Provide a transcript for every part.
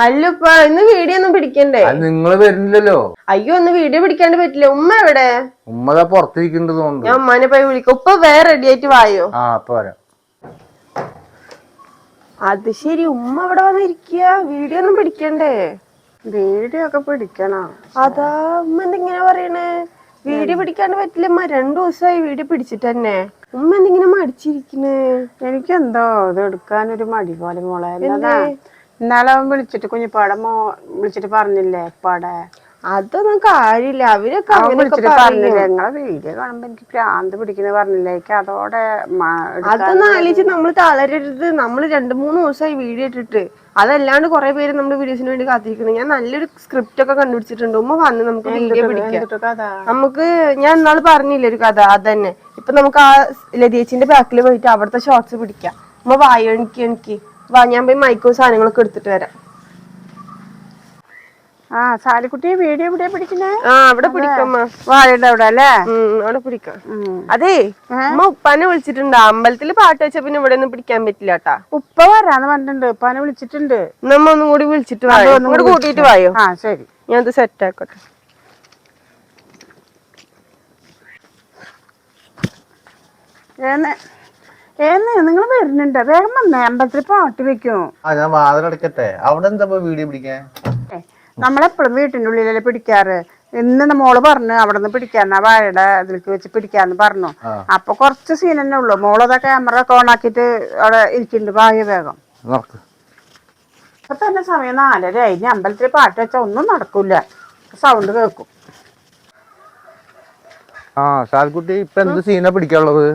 അല്ലപ്പ ഇന്ന് വീഡിയോ ഒന്നും പിടിക്കണ്ടേ? നിങ്ങള് വരുന്നില്ലല്ലോ. അയ്യോ ഒന്ന് വീഡിയോ പിടിക്കാണ്ട് പറ്റില്ല. ഉമ്മ എവിടെ? ഉമ്മ പുറത്തിരിക്കുന്നുണ്ട് തോന്നുന്നു. ഞാൻ ഉമ്മാനെ പോയി വിളിക്കാം. ഉപ്പ വേറെ റെഡി ആയിട്ട് വായോ. അപ്പൊ വരാം. അത് ശരി, ഉമ്മ അവിടെ വന്നിരിക്കുക. വീഡിയോ ഒന്നും പിടിക്കണ്ടേ? വീഡിയോ ഒക്കെ പിടിക്കണം. അതാ ഉമ്മ എന്തിങ്ങനെ പറയണേ? വീഡിയോ പിടിക്കാണ്ട് പറ്റില്ല ഉമ്മ. 2 ദിവസമായി വീഡിയോ പിടിച്ചിട്ട് തന്നെ. ഉമ്മ എന്തിങ്ങനെ മടിച്ചിരിക്കണേ? എനിക്കെന്തോ ഇത് എടുക്കാനൊരു മടി പോലെ മോളെ. ഇന്നാളെ അവൻ വിളിച്ചിട്ട് കുഞ്ഞിപ്പാടെ വിളിച്ചിട്ട് പറഞ്ഞില്ലേ പാടെ? അതൊന്നും കാര്യമില്ല. അവരൊക്കെ പറഞ്ഞില്ലേ നിങ്ങളെ വീഡിയോ കാണുമ്പോ എനിക്ക് ഭ്രാന്ത് പിടിക്കുന്ന പറഞ്ഞില്ലേ? എനിക്ക് അതോടെ അതൊന്നും ആലോചിച്ച് നമ്മള് തളരരുത്. നമ്മള് 2-3 ദിവസമായി വീഡിയോ ഇട്ടിട്ട്. അതല്ലാണ്ട് കുറെ പേര് നമ്മുടെ വീഡിയോസിന് വേണ്ടി കാത്തിരിക്കുന്നു. ഞാൻ നല്ലൊരു സ്ക്രിപ്റ്റ് ഒക്കെ കണ്ടുപിടിച്ചിട്ടുണ്ട്. ഉമ്മ വന്ന് നമുക്ക് വീഡിയോ പിടിക്കാം. നമുക്ക് ഞാൻ ഇന്നാള് പറഞ്ഞില്ലേ ഒരു കഥ, അതന്നെ. ഇപ്പൊ നമുക്ക് ആ ലതേച്ചിന്റെ ബാക്കിൽ പോയിട്ട് അവിടുത്തെ ഷോർട്സ് പിടിക്കാം. ഉമ്മ വായോ, എനിക്ക് വാ, ഞാൻ പോയി മൈക്കോ സാധനങ്ങളൊക്കെ എടുത്തിട്ട് വരാം. സാലിക്കുട്ടി വീഡിയോ എവിടെയാ പിടിക്കുന്നേ? അവിടെ പിടിക്കമ്മ. വാഴയുടെ അവിടെ അല്ലേ? അവിടെ പിടിക്കാം. അതേ ഉമ്മ ഉപ്പാനെ വിളിച്ചിട്ടുണ്ട്. അമ്പലത്തില് പാട്ട് വെച്ച പിന്നെ ഇവിടെ ഒന്നും പിടിക്കാൻ പറ്റില്ല കേട്ടാ. ഉപ്പ വരാന്ന് പറഞ്ഞിട്ടുണ്ട്. ഉപ്പാനെ വിളിച്ചിട്ടുണ്ട്. നമ്മ ഒന്നും കൂടി വിളിച്ചിട്ട് വായോ, ഒന്നുകൂടി കൂട്ടിട്ട് വായോ. ശരി, ഞാൻ ഇത് സെറ്റ് ആക്കട്ടെ. നിങ്ങൾ വരുന്നുണ്ട്? വേഗം വന്നേ. അമ്പലത്തിൽ പാട്ട് വെക്കും. ഞാൻ വാതിലടക്കട്ടെ. അവിടെ എന്താ വീഡിയോ പിടിക്കാൻ? നമ്മളെപ്പോഴും വീട്ടിന്റെ ഉള്ളിലല്ലേ പിടിക്കാറ്. ഇന്ന് മോള് പറഞ്ഞു അവിടെ നിന്ന് പിടിക്കാന്നാ, വാഴയുടെ ഇതിലേക്ക് വെച്ച് പിടിക്കാന്ന് പറഞ്ഞു. അപ്പൊ കുറച്ച് സീൻ തന്നെ ഉള്ളു. മോളതാ ക്യാമറ ഒക്കെ ഓൺ ആക്കിട്ട് അവിടെ ഇരിക്കുന്നുണ്ട്. വായ വേഗം. ഇപ്പൊ തന്നെ സമയം 4:30 ആയി. ഇനി അമ്പലത്തിൽ പാട്ട് വെച്ചാ ഒന്നും നടക്കൂല. സൗണ്ട് കേൾക്കും. സാൽക്കുട്ടി ഇപ്പൊ എന്ത് സീനാ പിടിക്കാനുള്ളത്?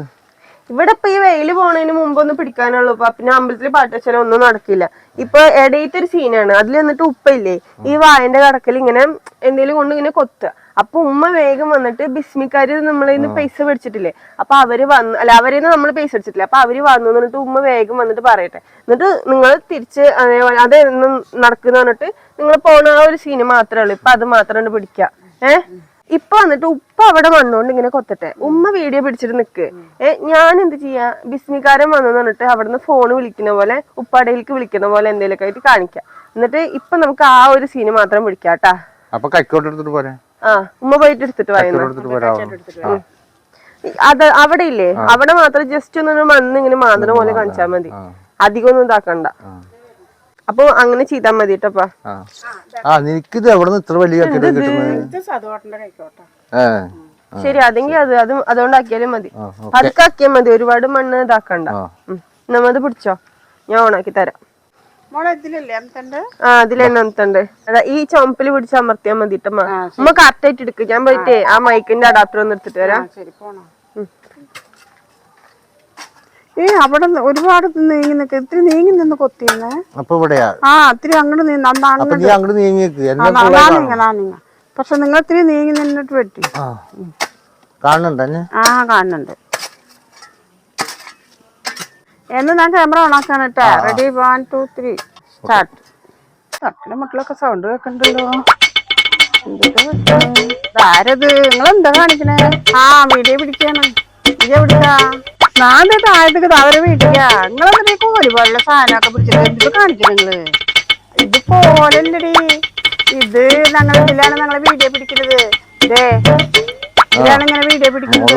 ഇവിടെ ഇപ്പൊ ഈ വെയില് പോണതിന് മുമ്പ് ഒന്ന് പിടിക്കാനുള്ളൂ. പിന്നെ അമ്പലത്തിൽ പാട്ട് വെച്ചാലും ഒന്നും നടക്കില്ല. ഇപ്പൊ ഇടയത്തെ ഒരു സീനാണ്. അതിൽ എന്നിട്ട് ഉപ്പയില്ലേ ഈ വായന്റെ കടക്കൽ ഇങ്ങനെ എന്തെങ്കിലും കൊണ്ട് ഇങ്ങനെ കൊത്തുക. അപ്പൊ ഉമ്മ വേഗം വന്നിട്ട് ബിസ്മിക്കാര് നമ്മളിന്ന് പൈസ മേടിച്ചിട്ടില്ലേ, അപ്പൊ അവര് വന്ന്, അല്ല അവരിന്ന് നമ്മൾ പൈസ അടിച്ചിട്ടില്ല, അപ്പൊ അവര് വന്നു എന്നിട്ട് ഉമ്മ വേഗം വന്നിട്ട് പറയട്ടെ. എന്നിട്ട് നിങ്ങൾ തിരിച്ച് അതെന്നും നടക്കുന്ന പറഞ്ഞിട്ട് നിങ്ങൾ പോണ ആ ഒരു സീന് മാത്രമേ ഉള്ളൂ. ഇപ്പൊ അത് മാത്രമാണ് പിടിക്കുക. ഇപ്പൊ വന്നിട്ട് ഉപ്പ അവിടെ വന്നോണ്ട് ഇങ്ങനെ കൊത്തട്ടെ. ഉമ്മ വീഡിയോ പിടിച്ചിട്ട് നിക്ക്. ഞാൻ എന്ത് ചെയ്യാ, ബിസ്മിക്കാരൻ വന്നു പറഞ്ഞിട്ട് അവിടുന്ന് ഫോണ് വിളിക്കുന്ന പോലെ ഉപ്പാടയിലേക്ക് വിളിക്കുന്ന പോലെ എന്തെങ്കിലുമൊക്കെ ആയിട്ട് കാണിക്കാം. എന്നിട്ട് ഇപ്പൊ നമുക്ക് ആ ഒരു സീന് മാത്രം പിടിക്കാട്ടാ. അപ്പൊ കൈക്കോട്ട് എടുത്തിട്ട് പോരെ? ഉമ്മ പോയിട്ട് എടുത്തിട്ട് വായുന്നു. അത് അവിടെ ഇല്ലേ, അവിടെ മാത്രം ജസ്റ്റ് ഒന്ന് മണ്ണ് ഇങ്ങനെ മാന്തണ പോലെ കാണിച്ചാൽ മതി. അധികം ഒന്നും ഇതാക്കണ്ട. അപ്പൊ അങ്ങനെ ചെയ്താൽ മതി കേട്ടപ്പാ. നിനക്കിത് എവിടെ നിന്ന് ഇത്ര വലിയ ശരി, അതെങ്കിൽ അതുകൊണ്ടാക്കിയാലും മതി. പതുക്കെ ആക്കിയാൽ മതി. ഒരുപാട് മണ്ണ് ഇതാക്കണ്ട. നമ്മത് പിടിച്ചോ, ഞാൻ ഓണാക്കി തരാം. അതിലെണ്ണ അമത്തുണ്ട്. അതാ ഈ ചുമപ്പില് പിടിച്ച് അമർത്തിയാൽ മതി കേട്ടമ്മ. ഉമ്മ കറക്റ്റ് ആയിട്ട് എടുക്ക്. ഞാൻ പോയിട്ട് ആ മൈക്കിന്റെ അഡാപ്റ്റർ ഒന്ന് എടുത്തിട്ട് വരാം. അവിടെ ഒരുപാട് നീങ്ങി നിൽക്ക. ഇത്തിരി നീങ്ങി നിന്ന് കൊത്തിയെന്നേ. ഇത്തിരി അങ്ങോട്ട് നീങ്ങ. പക്ഷെ നിങ്ങൾ ഇത്തിരി നീങ്ങി നിന്നിട്ട് വെട്ടി. കാണുന്നുണ്ട്. എന്ന് ഞാൻ ക്യാമറ ഓണാക്കാൻ കേട്ടാ. Ready 1 2 3 start. തട്ടിലെ മക്കളൊക്കെ സൗണ്ട് കേൾക്കണ്ടല്ലോ. ആരത്? നിങ്ങളെന്താ കാണിക്കണേ? വീഡിയോ പിടിക്കാണ്. വീഡിയോ പിടിക്കാ. ഞാൻ താഴത്തേക്ക് അവരെ വീട്ടിക്കാ. നിങ്ങളെന്താ കോലി പോലുള്ള സാധനമൊക്കെ പിടിച്ചിട്ട് എന്തിപ്പോ കാണിക്കും നിങ്ങള്? ഇത് പോലല്ലടി. ഇത് ഇതിലാണ് ഞങ്ങളെ വീഡിയോ പിടിക്കുന്നത്. ഇതാണ് ഇങ്ങനെ വീഡിയോ പിടിക്കുന്നത്.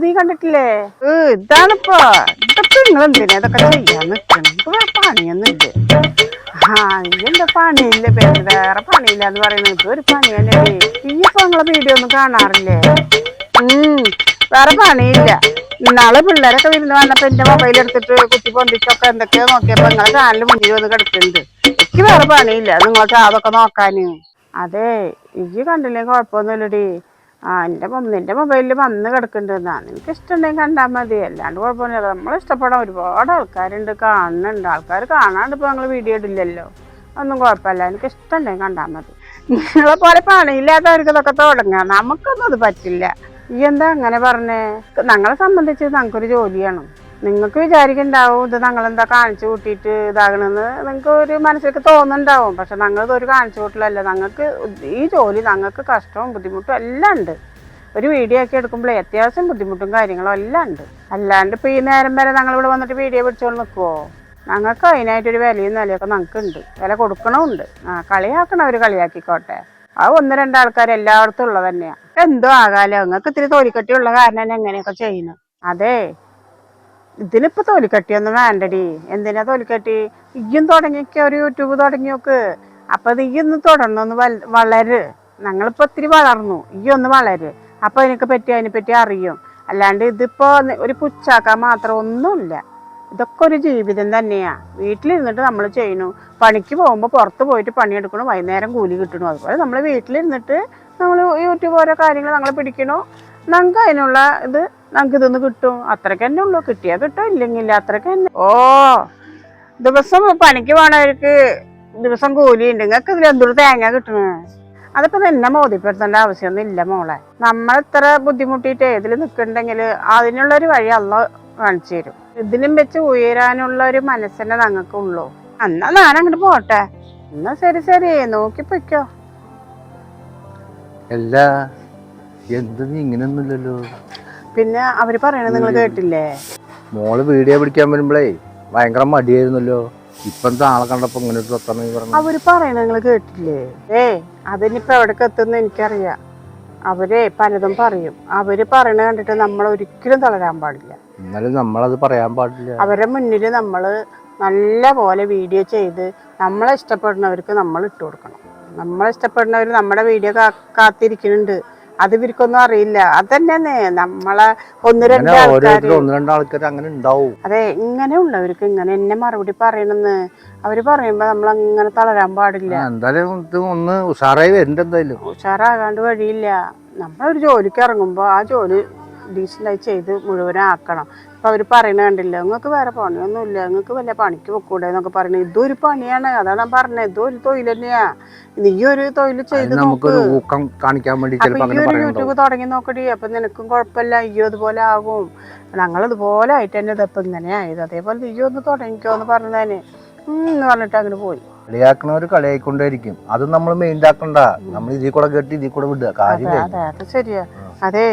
നീ കണ്ടിട്ടില്ലേ? ഇതാണിപ്പോ. ഇതൊക്കെ നിങ്ങൾ എന്തിനാ ഇതൊക്കെ ചെയ്യാൻ നിൽക്കണം? വേറെ പണിയൊന്നും ഇല്ല. എന്താ പണിയില്ല, വേറെ പണിയില്ല എന്ന് പറയുന്നത്. ഇതൊരു പണി തന്നെയല്ലേ. ഇപ്പൊ നിങ്ങളെ വീഡിയോ ഒന്നും കാണാറില്ലേ? വേറെ പണിയില്ല. ഇന്നാള് പിള്ളേരൊക്കെ വിരുന്ന് വന്നപ്പോ എന്റെ മൊബൈൽ എടുത്തിട്ട് കുത്തി പൊന്തിച്ചൊക്കെ എന്തൊക്കെയോ നോക്കിയപ്പോ നിങ്ങളെ ചാനൽ മുന്നിൽ വന്ന് കിടക്കുന്നുണ്ട്. എനിക്ക് വേറെ പണിയില്ല നിങ്ങൾക്ക് അതൊക്കെ നോക്കാന്. അതെ, ഇയ്യ് കണ്ടില്ലേ കുഴപ്പമൊന്നുമില്ലടി. നിന്റെ മൊബൈലിൽ വന്ന് കിടക്കുന്നുണ്ടെന്നാ. നിനക്ക് ഇഷ്ടമുണ്ടെങ്കിൽ കണ്ടാൽ മതി. അല്ലാണ്ട് കുഴപ്പമൊന്നുമില്ല. നമ്മളിഷ്ടപ്പെടാൻ ഒരുപാട് ആൾക്കാരുണ്ട്, കാണുന്നുണ്ട്. ആൾക്കാർ കാണാണ്ട് ഇപ്പൊ ഞങ്ങൾ വീഡിയോ ഇടില്ലല്ലോ. ഒന്നും കുഴപ്പമില്ല. എനിക്ക് ഇഷ്ടമുണ്ടെങ്കിൽ കണ്ടാൽ മതി. നിങ്ങളെ പോലെ പണിയില്ലാത്തവർക്ക് ഇതൊക്കെ തുടങ്ങാം. നമുക്കൊന്നും അത് പറ്റില്ല. ഈ എന്താ അങ്ങനെ പറഞ്ഞേ? ഞങ്ങളെ സംബന്ധിച്ച് ഞങ്ങൾക്കൊരു ജോലിയാണ്. നിങ്ങൾക്ക് വിചാരിക്കുന്നുണ്ടാവും ഇത് ഞങ്ങളെന്താ കാണിച്ചു കൂട്ടിയിട്ട് ഇതാകണമെന്ന്. നിങ്ങൾക്ക് ഒരു മനസ്സിലേക്ക് തോന്നുന്നുണ്ടാവും. പക്ഷെ ഞങ്ങളിതൊരു കാണിച്ചു കൂട്ടലല്ല. ഞങ്ങൾക്ക് ഈ ജോലി ഞങ്ങൾക്ക് കഷ്ടവും ബുദ്ധിമുട്ടും എല്ലാം ഉണ്ട്. ഒരു വീഡിയോ ഒക്കെ എടുക്കുമ്പോഴേ അത്യാവശ്യം ബുദ്ധിമുട്ടും കാര്യങ്ങളും എല്ലാം ഉണ്ട്. അല്ലാണ്ട് ഇപ്പൊ ഈ നേരം വരെ ഞങ്ങളിവിടെ വന്നിട്ട് വീഡിയോ പിടിച്ചോണ്ട് നിൽക്കുവോ? ഞങ്ങൾക്ക് അതിനായിട്ടൊരു വിലയും നിലയൊക്കെ ഞങ്ങൾക്കുണ്ട്, വില കൊടുക്കണമുണ്ട്. കളിയാക്കണവർ കളിയാക്കിക്കോട്ടെ, അത് 1-2 ആൾക്കാർ എല്ലായിടത്തും ഉള്ളത് തന്നെയാ. എന്തോ ആകാലോ, നിങ്ങൾക്ക് ഇത്തിരി തോലിക്കട്ടിയുള്ള കാരണം തന്നെ എങ്ങനെയൊക്കെ ചെയ്യുന്നു. അതെ, ഇതിനിപ്പോ തോലിക്കട്ടിയൊന്നും വേണ്ടടി. എന്തിനാ തോലിക്കട്ടി? ഇയ്യും തുടങ്ങിയൊക്കെ ഒരു യൂട്യൂബ് തുടങ്ങിയോക്ക്. അപ്പൊ അത് ഇയ്യൊന്ന് തുടർന്നൊന്ന് വളര്. ഞങ്ങളിപ്പോ ഒത്തിരി വളർന്നു, ഇയ്യൊന്ന് വളര്. അപ്പൊ അതിനെപ്പറ്റി അറിയും. അല്ലാണ്ട് ഇതിപ്പോ ഒരു പുച്ചാക്കാൻ മാത്രം ഒന്നുമില്ല. ഇതൊക്കെ ഒരു ജീവിതം തന്നെയാ. വീട്ടിലിരുന്നിട്ട് നമ്മൾ ചെയ്യണു, പണിക്ക് പോകുമ്പോൾ പുറത്ത് പോയിട്ട് പണിയെടുക്കണു, വൈകുന്നേരം കൂലി കിട്ടണു. അതുപോലെ നമ്മൾ വീട്ടിലിരുന്നിട്ട് നമ്മൾ യൂട്യൂബ് ഓരോ കാര്യങ്ങൾ ഞങ്ങൾ പിടിക്കണു. ഞങ്ങൾക്ക് അതിനുള്ള ഇത് ഞങ്ങൾക്ക് ഇതൊന്ന് കിട്ടും, അത്രയ്ക്ക് തന്നെ ഉള്ളൂ. കിട്ടിയാൽ കിട്ടും, ഇല്ലെങ്കില്ല, അത്രയ്ക്ക് തന്നെ. ദിവസം പണിക്ക് പോണവർക്ക് ദിവസം കൂലി ഉണ്ട്, നിങ്ങൾക്ക് ഇതിൽ എന്തൊരു തേങ്ങ കിട്ടണേ? അതിപ്പോ തന്നെ ബോധ്യപ്പെടുത്തേണ്ട ആവശ്യമൊന്നും ഇല്ല മോളെ. നമ്മളിത്ര ബുദ്ധിമുട്ടിയിട്ട് ഇതിൽ നിൽക്കണ്ടെങ്കിൽ അതിനുള്ളൊരു വഴി അള്ള കാണിച്ചു തരും. ഇതിലും വെച്ച് ഉയരാനുള്ള ഒരു മനസ്സന്നെ ഞങ്ങൾക്കുള്ളൂ. എന്നാ ഞാൻ അങ്ങോട്ട് പോട്ടെ. എന്നാ ശരി, നോക്കി പൊയ്ക്കോ. അല്ല, എന്തെന്ന് ഇങ്ങനെയൊന്നുമില്ലല്ലോ. പിന്നെ അവര് പറയണത് നിങ്ങൾ കേട്ടില്ലേ? മോള് വീഡിയോ പിടിക്കാൻ വരുമ്പോഴേ ഭയങ്കര മടിയായിരുന്നല്ലോ. ഇപ്പം ആളെ കണ്ടപ്പോ ഇങ്ങനെ പറഞ്ഞു. അവര് പറയണ നിങ്ങൾ കേട്ടില്ലേ? അതിനിപ്പോ എവിടേക്ക് എത്തുന്ന എനിക്കറിയാം. അവര് പലതും പറയും. അവര് പറയണ കണ്ടിട്ട് നമ്മൾ ഒരിക്കലും തളരാൻ പാടില്ല. എന്നാലും നമ്മളത് പറയാൻ പാടില്ല. അവരുടെ മുന്നിൽ നമ്മള് നല്ല പോലെ വീഡിയോ ചെയ്ത് നമ്മളെ ഇഷ്ടപ്പെടുന്നവർക്ക് നമ്മൾ ഇട്ട് കൊടുക്കണം. നമ്മളെ ഇഷ്ടപ്പെടുന്നവർ നമ്മുടെ വീഡിയോ കാത്തിരിക്കുന്നുണ്ട്. അത് ഇവർക്കൊന്നും അറിയില്ല. അതന്നെ നമ്മളെ 1-2 ആൾക്കാർ അങ്ങനെ ഉണ്ടാവും. അതെ, ഇങ്ങനെ ഉള്ളവർക്ക് ഇങ്ങനെ എന്നെ മറുപടി പറയണെന്ന് അവര് പറയുമ്പോ നമ്മൾ അങ്ങനെ തളരാൻ പാടില്ല. എന്തായാലും ഒന്ന് ഉഷാറായി വരുന്നുണ്ട്. എന്തായാലും ഉഷാറാകാണ്ട് വഴിയില്ല. നമ്മളൊരു ജോലിക്ക് ഇറങ്ങുമ്പോ ആ ജോലി ഡീസൻ്റായി ചെയ്ത് മുഴുവനാക്കണം. ഇപ്പൊ അവര് പറയണ കണ്ടില്ല, നിങ്ങൾക്ക് വേറെ പണിയൊന്നുമില്ല, നിങ്ങൾക്ക് വല്ല പണിക്ക് പൊക്കൂടെ എന്നൊക്കെ പറയണ. ഇതൊരു പണിയാണ്, അതാ ഞാൻ പറഞ്ഞത്. ഇതൊരു തൊഴിൽ തന്നെയാ. നീ ഒരു തൊഴിൽ ചെയ്ത് നമുക്കൊരു ഊക്കം കാണിക്കാൻ വേണ്ടി ഒരു യൂട്യൂബ് തുടങ്ങി നോക്കടി. അപ്പൊ നിനക്കും കുഴപ്പമില്ല, അയ്യോ അതുപോലെ ആകും. ഞങ്ങളിതുപോലെ ആയിട്ട് തന്നെ ഇതപ്പൊ ഇങ്ങനെ ആയത്. അതേപോലെ നീയോ ഒന്ന് തുടങ്ങിക്കോന്ന് പറഞ്ഞതിന് എന്ന് പറഞ്ഞിട്ട് അങ്ങനെ പോയി. കളിയാക്കണവര് കളിയായിക്കൊണ്ടേയിരിക്കും. അത് നമ്മൾ മെയിൻ ആക്കണ്ട. നമ്മൾ ഇതിൽ കൂടെ കേട്ടി ഇതിൽ കൂടെ വിടുക കാര്യം. അതെ, അത് ശരിയാ. അതെ,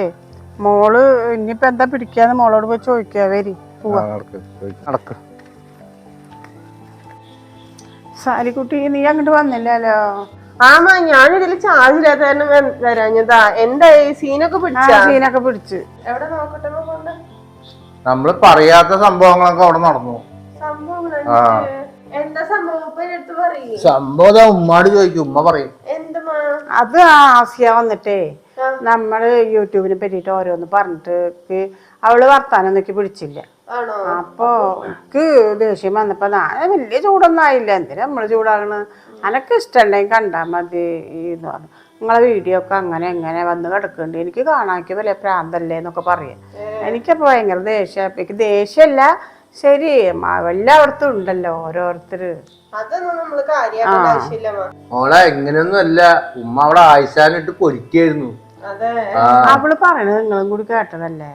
മോള് ഇനിയിപ്പോ എന്താ പിടിക്കാന്ന് മോളോട് പോയി ചോദിക്കാ. വരി പോവാ. സാരിക്കുട്ടി, നീ അങ്ങോട്ട് വന്നില്ലല്ലോ. ആമാ, ഞാനിതിൽ ചാർജ് ഇല്ലാത്ത കാരണം വരാഞ്ഞതാ. എന്തായി സീനൊക്കെ പിടിച്ച് എവിടെ നോക്കട്ടെ കൊണ്ട് നമ്മള് പറയാത്ത സംഭവങ്ങളൊക്കെ അവിടെ നടന്നു. എന്താ സംഭവം? സംഭവം ഉമ്മാട് ചോദിക്കും, ഉമ്മ പറയും. അത് ആസിയ വന്നിട്ടേ നമ്മള് യൂട്യൂബിനെ പറ്റിട്ട് ഓരോന്ന് പറഞ്ഞിട്ട് അവള് വർത്താനം നോക്കി പിടിച്ചില്ല. അപ്പൊ എനിക്ക് ദേഷ്യം വന്നപ്പോ ഞാൻ വലിയ ചൂടൊന്നും ആയില്ല. എന്തിനാ നമ്മള് ചൂടാകണ്? അനക്ക് ഇഷ്ടമുണ്ടെങ്കിൽ കണ്ടാ മതി എന്ന് പറഞ്ഞു. നിങ്ങളെ വീഡിയോ ഒക്കെ അങ്ങനെ എങ്ങനെ വന്ന് കിടക്കുന്നുണ്ട്, എനിക്ക് കാണാക്കി വലിയ പ്രാന്തല്ലേ എന്നൊക്കെ പറയാം. എനിക്കപ്പോ ഭയങ്കര ദേഷ്യം. എനിക്ക് ദേഷ്യമല്ല, ശരി, എല്ലായിടത്തും ഉണ്ടല്ലോ ഓരോരുത്തര്. മോളെ എങ്ങനെയൊന്നും അല്ല, ഉമ്മ അവിടെ ആയിഷാനിട്ട് പൊരിക്കായിരുന്നു. അവള് പറയണത് നിങ്ങളും കൂടി കേട്ടതല്ലേ?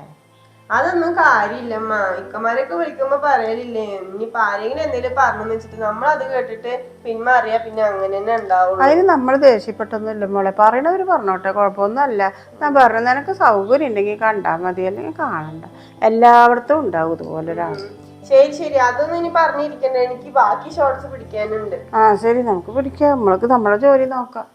അതൊന്നും കാര്യമില്ലമ്മ. ഇക്കമാരൊക്കെ വിളിക്കുമ്പോ പറയലില്ലേ, ഇനിയിപ്പൊ ആരെങ്കിലും എന്തെങ്കിലും പറഞ്ഞെന്ന് വെച്ചിട്ട് നമ്മളത് കേട്ടിട്ട് പിന്മാറിയാ പിന്നെ അങ്ങനെ തന്നെ ഉണ്ടാവുള്ളൂ. അതിന് നമ്മൾ ദേഷ്യപ്പെട്ടൊന്നുമില്ല മോളെ. പറയണവര് പറഞ്ഞോട്ടെ, കുഴപ്പമൊന്നും അല്ല. ഞാൻ പറഞ്ഞു, നിനക്ക് സൗകര്യം ഉണ്ടെങ്കിൽ കണ്ടാ മതി, അല്ലെങ്കിൽ കാണണ്ട. എല്ലായിടത്തും ഉണ്ടാവും ഇതുപോലെ ഒരാൾ. ശരി, അതൊന്നും ഇനി പറഞ്ഞിരിക്കണ്ട. എനിക്ക് ബാക്കി ഷോർട്സ് പിടിക്കാനുണ്ട്. ശരി, നമുക്ക് പിടിക്കാം. നമ്മൾക്ക് നമ്മളെ ജോലി നോക്കാം.